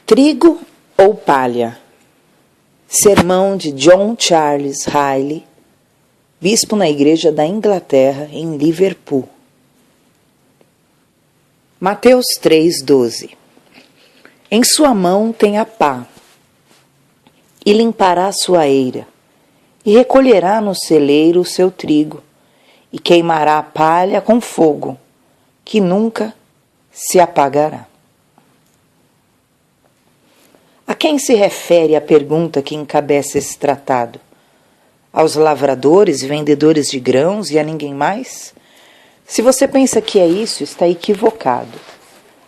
Trigo ou palha? Sermão de John Charles Riley, bispo na Igreja da Inglaterra, em Liverpool. Mateus 3,12. Em sua mão tem a pá, e limpará sua eira, e recolherá no celeiro o seu trigo, e queimará a palha com fogo, que nunca se apagará. A quem se refere a pergunta que encabeça esse tratado? Aos lavradores e vendedores de grãos e a ninguém mais? Se você pensa que é isso, está equivocado.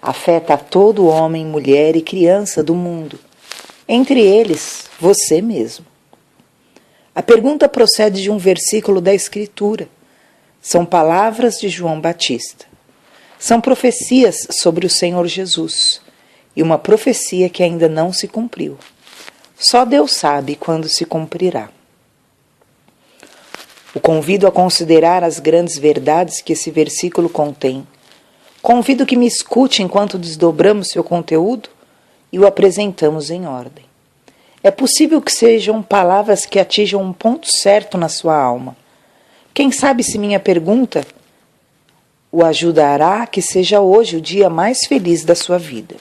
Afeta a todo homem, mulher e criança do mundo, entre eles, você mesmo. A pergunta procede de um versículo da Escritura. São palavras de João Batista. São profecias sobre o Senhor Jesus, e uma profecia que ainda não se cumpriu. Só Deus sabe quando se cumprirá. O convido a considerar as grandes verdades que esse versículo contém. Convido que me escute enquanto desdobramos seu conteúdo e o apresentamos em ordem. É possível que sejam palavras que atinjam um ponto certo na sua alma. Quem sabe se minha pergunta o ajudará a que seja hoje o dia mais feliz da sua vida.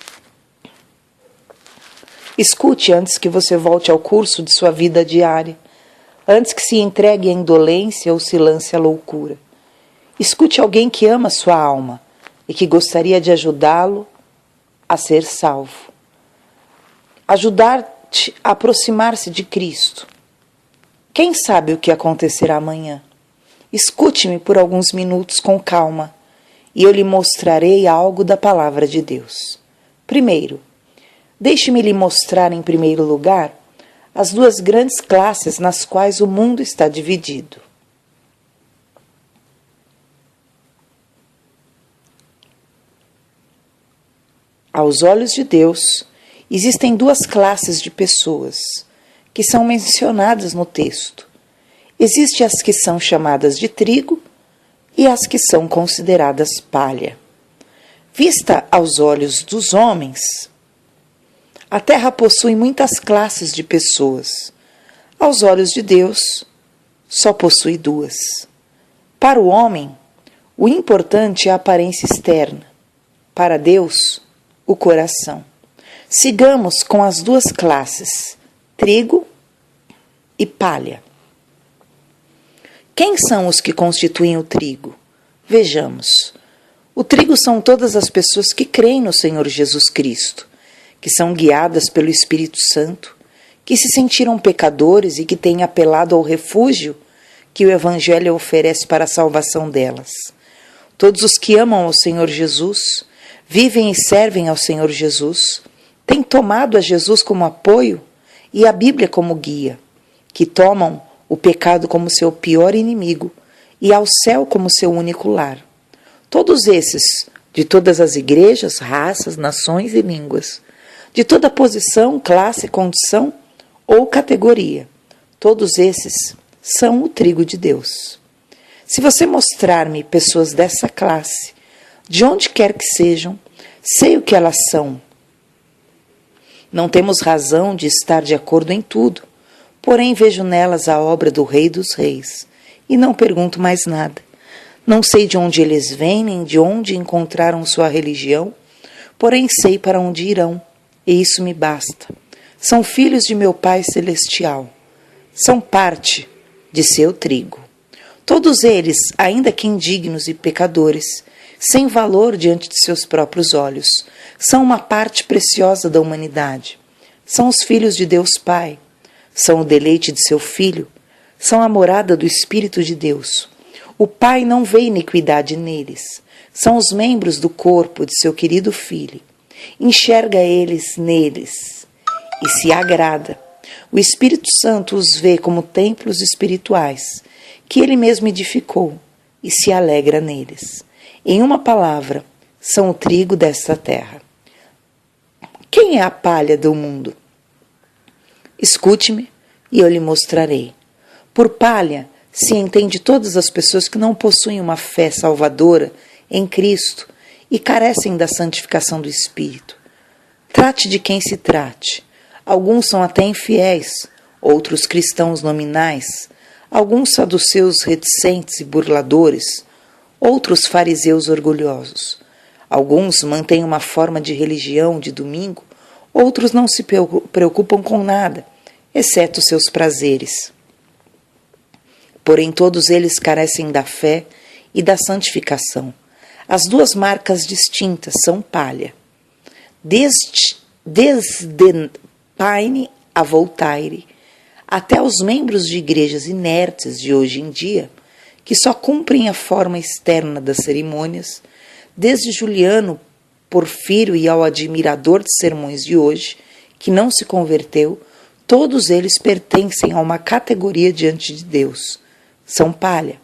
Escute antes que você volte ao curso de sua vida diária, antes que se entregue à indolência ou se lance à loucura. Escute alguém que ama sua alma e que gostaria de ajudá-lo a ser salvo. Ajudar-te a aproximar-se de Cristo. Quem sabe o que acontecerá amanhã? Escute-me por alguns minutos com calma e eu lhe mostrarei algo da palavra de Deus. Primeiro, deixe-me lhe mostrar, em primeiro lugar, as duas grandes classes nas quais o mundo está dividido. Aos olhos de Deus, existem duas classes de pessoas que são mencionadas no texto. Existem as que são chamadas de trigo e as que são consideradas palha. Vista aos olhos dos homens, a terra possui muitas classes de pessoas. Aos olhos de Deus, só possui duas. Para o homem, o importante é a aparência externa. Para Deus, o coração. Sigamos com as duas classes, trigo e palha. Quem são os que constituem o trigo? Vejamos. O trigo são todas as pessoas que creem no Senhor Jesus Cristo, que são guiadas pelo Espírito Santo, que se sentiram pecadores e que têm apelado ao refúgio que o Evangelho oferece para a salvação delas. Todos os que amam ao Senhor Jesus, vivem e servem ao Senhor Jesus, têm tomado a Jesus como apoio e a Bíblia como guia, que tomam o pecado como seu pior inimigo e ao céu como seu único lar. Todos esses, de todas as igrejas, raças, nações e línguas, de toda posição, classe, condição ou categoria. Todos esses são o trigo de Deus. Se você mostrar-me pessoas dessa classe, de onde quer que sejam, sei o que elas são. Não temos razão de estar de acordo em tudo, porém vejo nelas a obra do Rei dos Reis, e não pergunto mais nada. Não sei de onde eles vêm, nem de onde encontraram sua religião, porém sei para onde irão. E isso me basta. São filhos de meu Pai Celestial. São parte de seu trigo. Todos eles, ainda que indignos e pecadores, sem valor diante de seus próprios olhos, são uma parte preciosa da humanidade. São os filhos de Deus Pai. São o deleite de seu Filho. São a morada do Espírito de Deus. O Pai não vê iniquidade neles. São os membros do corpo de seu querido Filho. Enxerga eles neles e se agrada. O Espírito Santo os vê como templos espirituais que ele mesmo edificou e se alegra neles. Em uma palavra, são o trigo desta terra. Quem é a palha do mundo? Escute-me e eu lhe mostrarei. Por palha se entende todas as pessoas que não possuem uma fé salvadora em Cristo e carecem da santificação do Espírito. Trate de quem se trate. Alguns são até infiéis, outros cristãos nominais, alguns saduceus reticentes e burladores, outros fariseus orgulhosos. Alguns mantêm uma forma de religião de domingo, outros não se preocupam com nada, exceto seus prazeres. Porém, todos eles carecem da fé e da santificação. As duas marcas distintas são palha. Desde Paine a Voltaire, até os membros de igrejas inertes de hoje em dia, que só cumprem a forma externa das cerimônias, desde Juliano, Porfírio e ao admirador de sermões de hoje, que não se converteu, todos eles pertencem a uma categoria diante de Deus. São palha.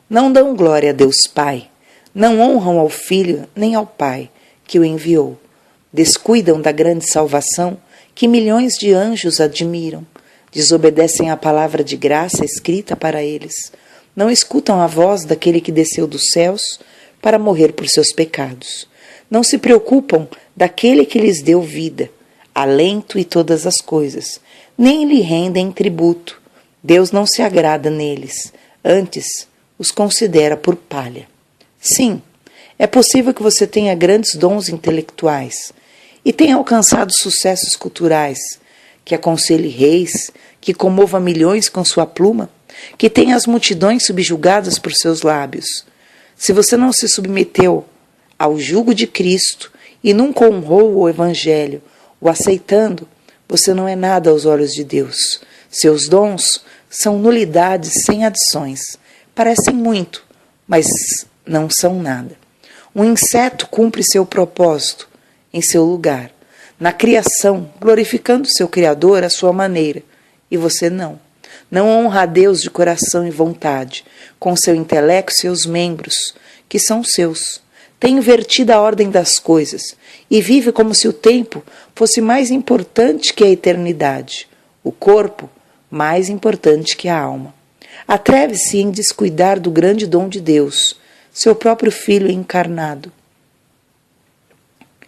Não dão glória a Deus Pai, não honram ao Filho nem ao Pai, que o enviou. Descuidam da grande salvação que milhões de anjos admiram, desobedecem à palavra de graça escrita para eles, não escutam a voz daquele que desceu dos céus para morrer por seus pecados, não se preocupam daquele que lhes deu vida, alento e todas as coisas, nem lhe rendem tributo. Deus não se agrada neles, antes os considera por palha. Sim, é possível que você tenha grandes dons intelectuais e tenha alcançado sucessos culturais, que aconselhe reis, que comova milhões com sua pluma, que tenha as multidões subjugadas por seus lábios. Se você não se submeteu ao jugo de Cristo e nunca honrou o Evangelho, o aceitando, você não é nada aos olhos de Deus. Seus dons são nulidades sem adições. Parecem muito, mas não são nada. Um inseto cumpre seu propósito em seu lugar, na criação, glorificando seu Criador à sua maneira, e você não. Não honra a Deus de coração e vontade, com seu intelecto e seus membros, que são seus. Tem invertido a ordem das coisas e vive como se o tempo fosse mais importante que a eternidade, o corpo mais importante que a alma. Atreve-se em descuidar do grande dom de Deus, seu próprio Filho encarnado.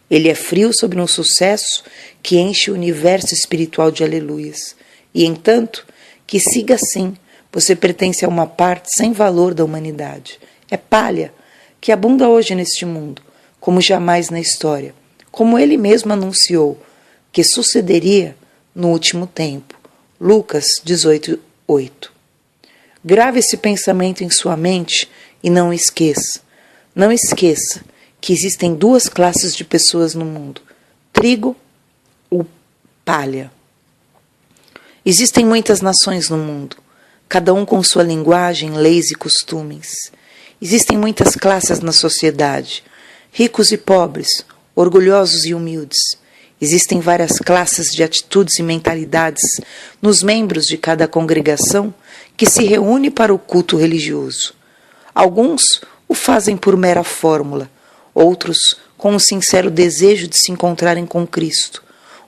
Ele é frio sobre um sucesso que enche o universo espiritual de aleluias. E, entanto, que siga assim, você pertence a uma parte sem valor da humanidade. É palha, que abunda hoje neste mundo, como jamais na história, como ele mesmo anunciou, que sucederia no último tempo. Lucas 18:8. Grave esse pensamento em sua mente e não esqueça. Não esqueça que existem duas classes de pessoas no mundo: trigo ou palha. Existem muitas nações no mundo, cada um com sua linguagem, leis e costumes. Existem muitas classes na sociedade, ricos e pobres, orgulhosos e humildes. Existem várias classes de atitudes e mentalidades nos membros de cada congregação que se reúne para o culto religioso. Alguns o fazem por mera fórmula, outros com um sincero desejo de se encontrarem com Cristo.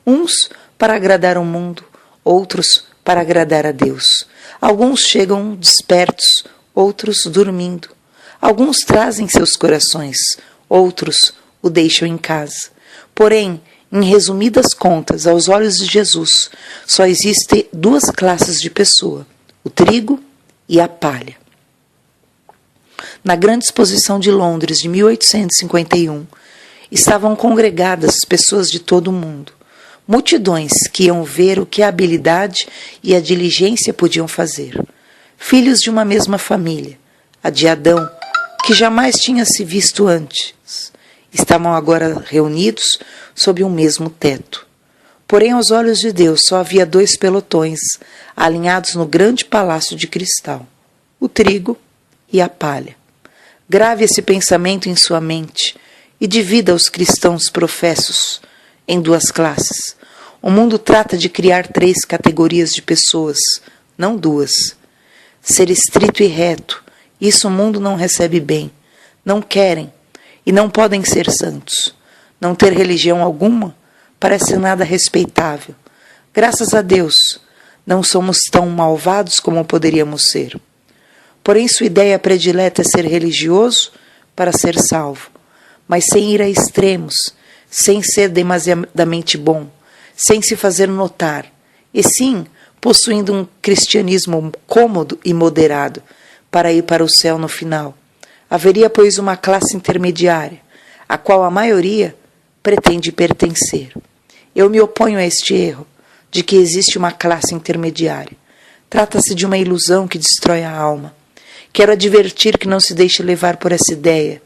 Uns para agradar ao mundo, outros para agradar a Deus. Alguns chegam despertos, outros dormindo. Alguns trazem seus corações, outros o deixam em casa. Porém, em resumidas contas, aos olhos de Jesus, só existem duas classes de pessoa: o trigo e a palha. Na Grande Exposição de Londres de 1851, estavam congregadas pessoas de todo o mundo, multidões que iam ver o que a habilidade e a diligência podiam fazer. Filhos de uma mesma família, a de Adão, que jamais tinha se visto antes, estavam agora reunidos sob um mesmo teto. Porém, aos olhos de Deus, só havia dois pelotões alinhados no grande palácio de cristal: o trigo e a palha. Grave esse pensamento em sua mente e divida os cristãos professos em duas classes. O mundo trata de criar três categorias de pessoas, não duas. Ser estrito e reto, isso o mundo não recebe bem. Não querem e não podem ser santos. Não ter religião alguma parece nada respeitável. Graças a Deus, não somos tão malvados como poderíamos ser. Porém, sua ideia predileta é ser religioso para ser salvo, mas sem ir a extremos, sem ser demasiadamente bom, sem se fazer notar, e sim possuindo um cristianismo cômodo e moderado para ir para o céu no final. Haveria, pois, uma classe intermediária, a qual a maioria pretende pertencer. Eu me oponho a este erro de que existe uma classe intermediária. Trata-se de uma ilusão que destrói a alma. Quero advertir que não se deixe levar por essa ideia.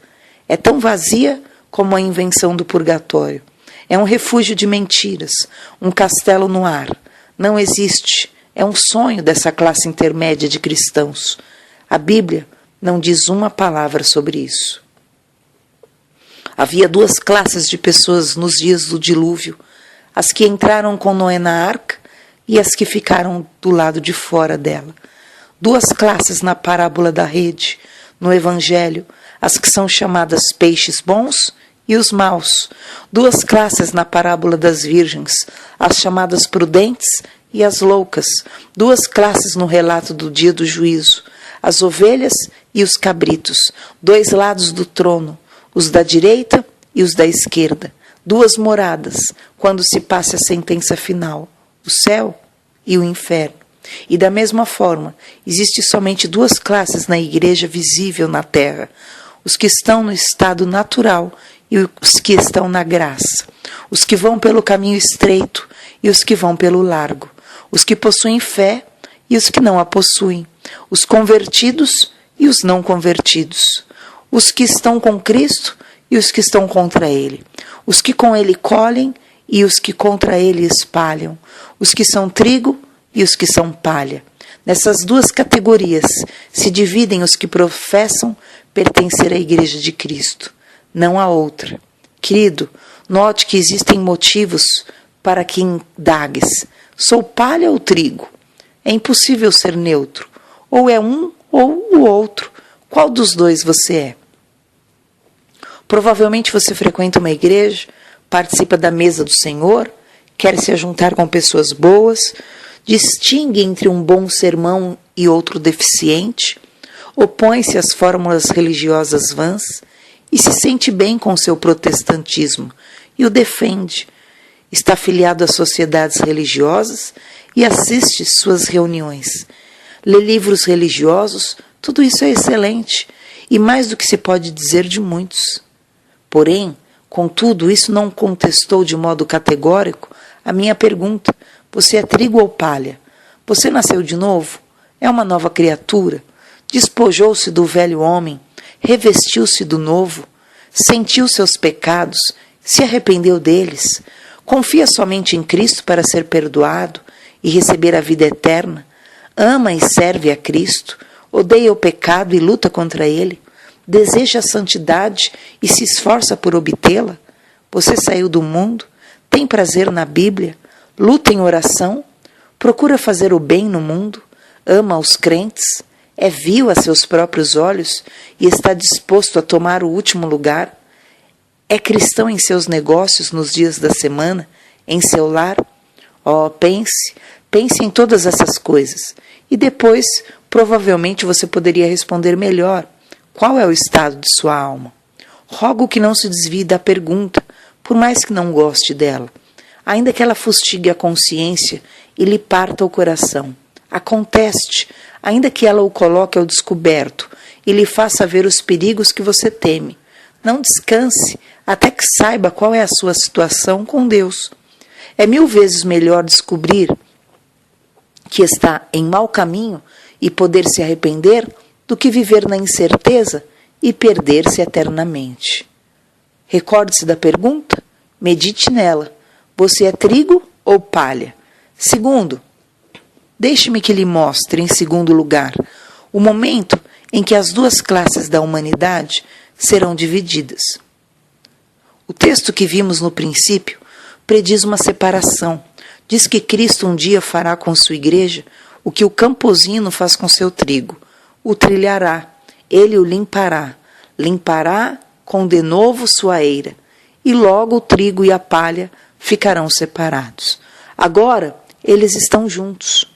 É tão vazia como a invenção do purgatório. É um refúgio de mentiras, um castelo no ar. Não existe. É um sonho dessa classe intermédia de cristãos. A Bíblia não diz uma palavra sobre isso. Havia duas classes de pessoas nos dias do dilúvio, as que entraram com Noé na arca e as que ficaram do lado de fora dela. Duas classes na parábola da rede, no Evangelho, as que são chamadas peixes bons e os maus. Duas classes na parábola das virgens, as chamadas prudentes e as loucas. Duas classes no relato do dia do juízo, as ovelhas e os cabritos. Dois lados do trono, os da direita e os da esquerda. Duas moradas, quando se passe a sentença final, o céu e o inferno. E da mesma forma, existe somente duas classes na igreja visível na terra: os que estão no estado natural e os que estão na graça, os que vão pelo caminho estreito e os que vão pelo largo, os que possuem fé e os que não a possuem, os convertidos e os não convertidos, os que estão com Cristo e os que estão contra Ele, os que com Ele colhem e os que contra Ele espalham, os que são trigo e os que são palha. Nessas duas categorias se dividem os que professam pertencer à Igreja de Cristo, não a outra. Querido, note que existem motivos para que indagues: sou palha ou trigo? É impossível ser neutro. Ou é um ou o outro. Qual dos dois você é? Provavelmente você frequenta uma igreja, participa da mesa do Senhor, quer se ajuntar com pessoas boas, distingue entre um bom sermão e outro deficiente, opõe-se às fórmulas religiosas vãs e se sente bem com seu protestantismo e o defende. Está afiliado a sociedades religiosas e assiste suas reuniões. Lê livros religiosos, tudo isso é excelente e mais do que se pode dizer de muitos. Porém, contudo, isso não contestou de modo categórico a minha pergunta: você é trigo ou palha? Você nasceu de novo? É uma nova criatura? Despojou-se do velho homem? Revestiu-se do novo? Sentiu seus pecados? Se arrependeu deles? Confia somente em Cristo para ser perdoado e receber a vida eterna? Ama e serve a Cristo? Odeia o pecado e luta contra ele? Deseja a santidade e se esforça por obtê-la? Você saiu do mundo? Tem prazer na Bíblia? Luta em oração? Procura fazer o bem no mundo? Ama os crentes? É vil a seus próprios olhos e está disposto a tomar o último lugar? É cristão em seus negócios nos dias da semana? Em seu lar? Pense em todas essas coisas. E depois, provavelmente você poderia responder melhor. Qual é o estado de sua alma? Rogo que não se desvie da pergunta, por mais que não goste dela, ainda que ela fustigue a consciência e lhe parta o coração. A conteste, ainda que ela o coloque ao descoberto e lhe faça ver os perigos que você teme. Não descanse até que saiba qual é a sua situação com Deus. É 1000 vezes melhor descobrir que está em mau caminho e poder se arrepender do que viver na incerteza e perder-se eternamente. Recorde-se da pergunta, medite nela. Você é trigo ou palha? Segundo, deixe-me que lhe mostre, em segundo lugar, o momento em que as duas classes da humanidade serão divididas. O texto que vimos no princípio prediz uma separação. Diz que Cristo um dia fará com sua igreja o que o campesino faz com seu trigo. O trilhará, ele o limpará com de novo sua eira, e logo o trigo e a palha ficarão separados. Agora eles estão juntos.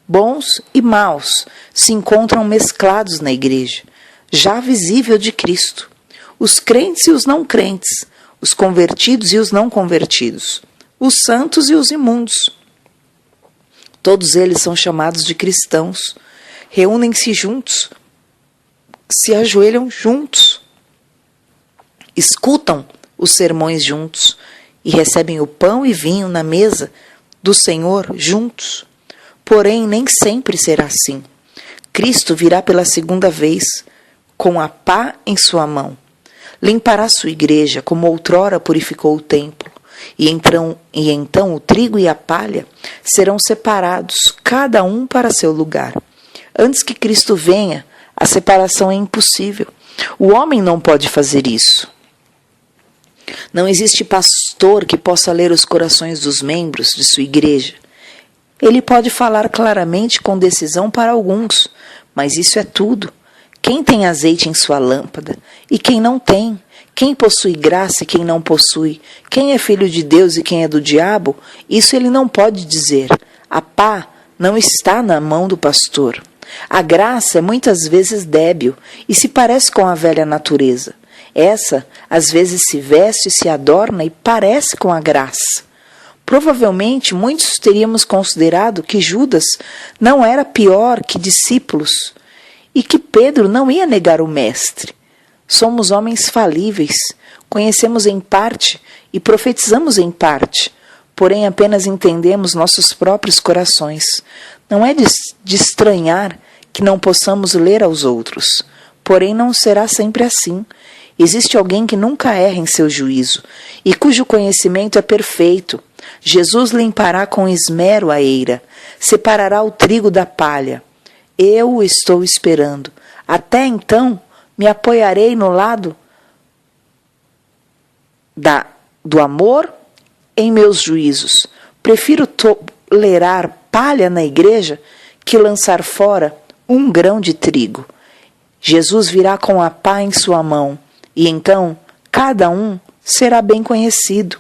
Bons e maus se encontram mesclados na igreja, já visível de Cristo. Os crentes e os não crentes, os convertidos e os não convertidos, os santos e os imundos. Todos eles são chamados de cristãos, reúnem-se juntos, se ajoelham juntos, escutam os sermões juntos e recebem o pão e vinho na mesa do Senhor juntos. Porém, nem sempre será assim. Cristo virá pela segunda vez, com a pá em sua mão. Limpará sua igreja, como outrora purificou o templo. E então o trigo e a palha serão separados, cada um para seu lugar. Antes que Cristo venha, a separação é impossível. O homem não pode fazer isso. Não existe pastor que possa ler os corações dos membros de sua igreja. Ele pode falar claramente com decisão para alguns, mas isso é tudo. Quem tem azeite em sua lâmpada e quem não tem, quem possui graça e quem não possui, quem é filho de Deus e quem é do diabo, isso ele não pode dizer. A pá não está na mão do pastor. A graça é muitas vezes débil e se parece com a velha natureza. Essa, às vezes, se veste, se adorna e parece com a graça. Provavelmente, muitos teríamos considerado que Judas não era pior que discípulos e que Pedro não ia negar o Mestre. Somos homens falíveis, conhecemos em parte e profetizamos em parte, porém apenas entendemos nossos próprios corações. Não é de estranhar que não possamos ler aos outros, porém não será sempre assim. Existe alguém que nunca erra em seu juízo e cujo conhecimento é perfeito. Jesus limpará com esmero a eira, separará o trigo da palha. Eu o estou esperando. Até então, me apoiarei no lado do amor em meus juízos. Prefiro tolerar palha na igreja que lançar fora um grão de trigo. Jesus virá com a pá em sua mão, e então cada um será bem conhecido.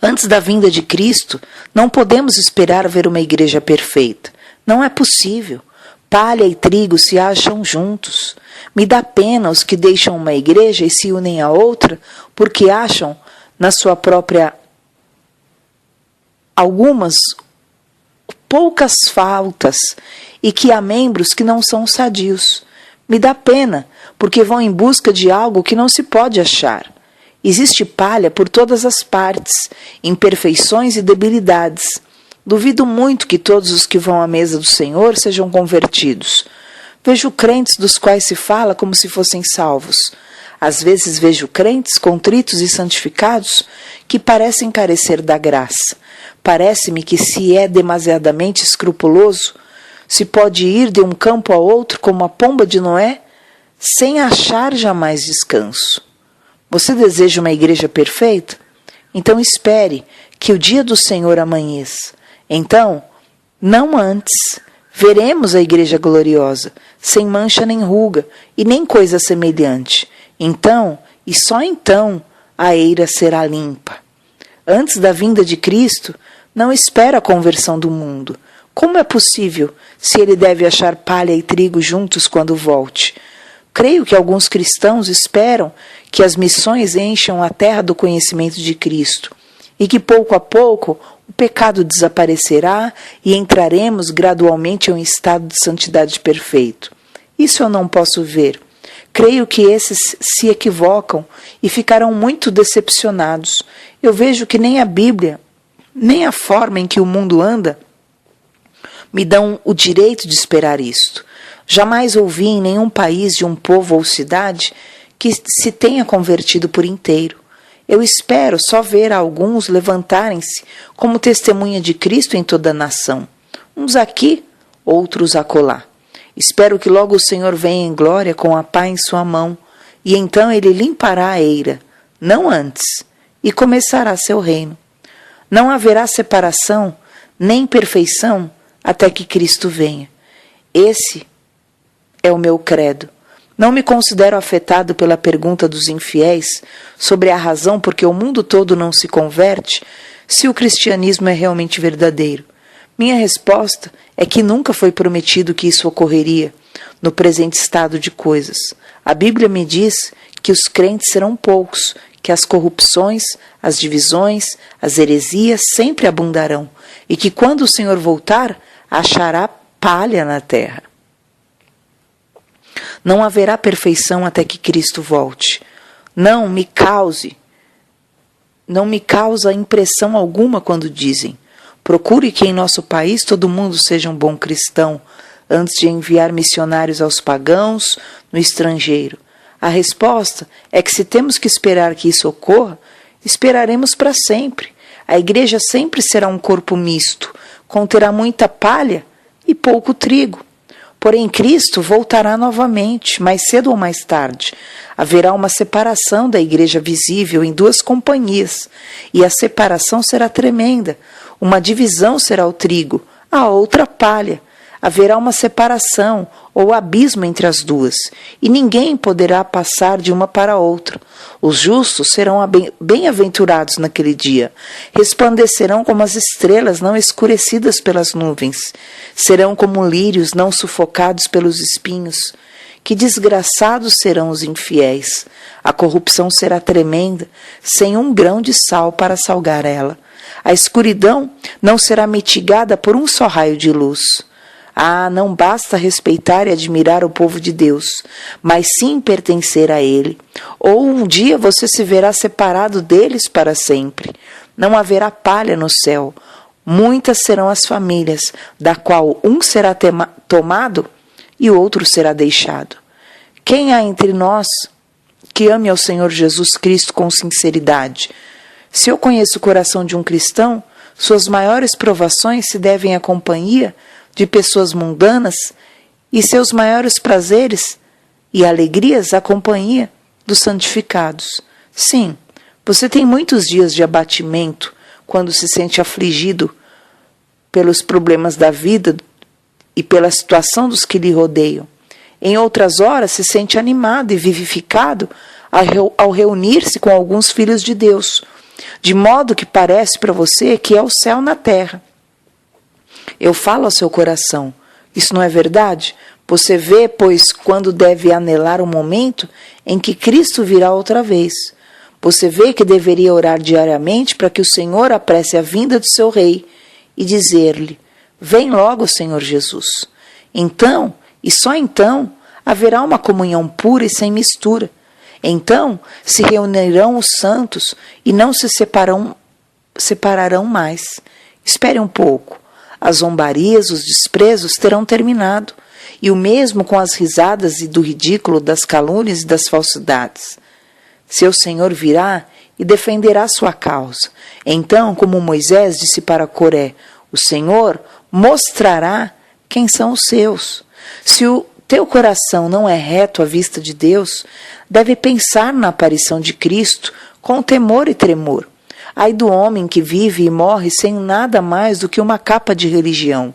Antes da vinda de Cristo, não podemos esperar ver uma igreja perfeita. Não é possível. Palha e trigo se acham juntos. Me dá pena os que deixam uma igreja e se unem a outra porque acham na sua própria algumas poucas faltas e que há membros que não são sadios. Me dá pena porque vão em busca de algo que não se pode achar. Existe palha por todas as partes, imperfeições e debilidades. Duvido muito que todos os que vão à mesa do Senhor sejam convertidos. Vejo crentes dos quais se fala como se fossem salvos. Às vezes vejo crentes contritos e santificados que parecem carecer da graça. Parece-me que se é demasiadamente escrupuloso, se pode ir de um campo a outro como a pomba de Noé, sem achar jamais descanso. Você deseja uma igreja perfeita? Então espere que o dia do Senhor amanheça. Então, não antes, veremos a igreja gloriosa, sem mancha nem ruga e nem coisa semelhante. Então, e só então, a eira será limpa. Antes da vinda de Cristo, não espera a conversão do mundo. Como é possível, se ele deve achar palha e trigo juntos quando volte? Creio que alguns cristãos esperam que as missões encham a terra do conhecimento de Cristo e que pouco a pouco o pecado desaparecerá e entraremos gradualmente em um estado de santidade perfeito. Isso eu não posso ver. Creio que esses se equivocam e ficarão muito decepcionados. Eu vejo que nem a Bíblia, nem a forma em que o mundo anda, me dão o direito de esperar isto. Jamais ouvi em nenhum país de um povo ou cidade que se tenha convertido por inteiro. Eu espero só ver alguns levantarem-se como testemunha de Cristo em toda a nação. Uns aqui, outros acolá. Espero que logo o Senhor venha em glória com a pá em sua mão, e então ele limpará a eira, não antes, e começará seu reino. Não haverá separação, nem perfeição, até que Cristo venha. Esse é o meu credo. Não me considero afetado pela pergunta dos infiéis sobre a razão por que o mundo todo não se converte, se o cristianismo é realmente verdadeiro. Minha resposta é que nunca foi prometido que isso ocorreria no presente estado de coisas. A Bíblia me diz que os crentes serão poucos, que as corrupções, as divisões, as heresias sempre abundarão, e que quando o Senhor voltar, achará palha na terra. Não haverá perfeição até que Cristo volte. Não me causa impressão alguma quando dizem: procure que em nosso país todo mundo seja um bom cristão, antes de enviar missionários aos pagãos no estrangeiro. A resposta é que se temos que esperar que isso ocorra, esperaremos para sempre. A igreja sempre será um corpo misto, conterá muita palha e pouco trigo. Porém, Cristo voltará novamente, mais cedo ou mais tarde. Haverá uma separação da igreja visível em duas companhias, e a separação será tremenda. Uma divisão será o trigo, a outra palha. Haverá uma separação ou abismo entre as duas, e ninguém poderá passar de uma para a outra. Os justos serão bem-aventurados naquele dia, resplandecerão como as estrelas não escurecidas pelas nuvens, serão como lírios não sufocados pelos espinhos. Que desgraçados serão os infiéis! A corrupção será tremenda, sem um grão de sal para salgar ela. A escuridão não será mitigada por um só raio de luz. Ah, não basta respeitar e admirar o povo de Deus, mas sim pertencer a Ele. Ou um dia você se verá separado deles para sempre. Não haverá palha no céu. Muitas serão as famílias, da qual um será tomado e o outro será deixado. Quem há entre nós que ame ao Senhor Jesus Cristo com sinceridade? Se eu conheço o coração de um cristão, suas maiores provações se devem à companhia de pessoas mundanas e seus maiores prazeres e alegrias à companhia dos santificados. Sim, você tem muitos dias de abatimento quando se sente afligido pelos problemas da vida e pela situação dos que lhe rodeiam. Em outras horas se sente animado e vivificado ao reunir-se com alguns filhos de Deus, de modo que parece para você que é o céu na terra. Eu falo ao seu coração. Isso não é verdade? Você vê, pois, quando deve anelar o momento em que Cristo virá outra vez. Você vê que deveria orar diariamente para que o Senhor apresse a vinda do seu Rei e dizer-lhe: vem logo, Senhor Jesus. Então, e só então, haverá uma comunhão pura e sem mistura. Então se reunirão os santos e não se separarão mais. Espere um pouco. As zombarias, os desprezos terão terminado, e o mesmo com as risadas e do ridículo, das calúnias e das falsidades. Seu Senhor virá e defenderá sua causa. Então, como Moisés disse para Coré, o Senhor mostrará quem são os seus. Se o teu coração não é reto à vista de Deus, deve pensar na aparição de Cristo com temor e tremor. Ai do homem que vive e morre sem nada mais do que uma capa de religião.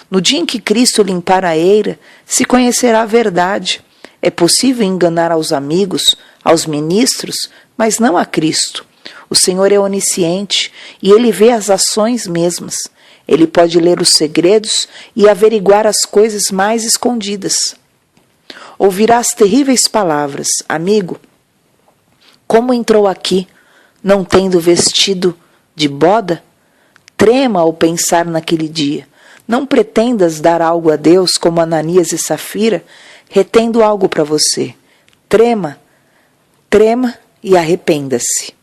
No dia em que Cristo limpar a eira, se conhecerá a verdade. É possível enganar aos amigos, aos ministros, mas não a Cristo. O Senhor é onisciente e Ele vê as ações mesmas. Ele pode ler os segredos e averiguar as coisas mais escondidas. Ouvirá as terríveis palavras: amigo, como entrou aqui, não tendo vestido de boda? Trema ao pensar naquele dia. Não pretendas dar algo a Deus como Ananias e Safira, retendo algo para você. Trema e arrependa-se.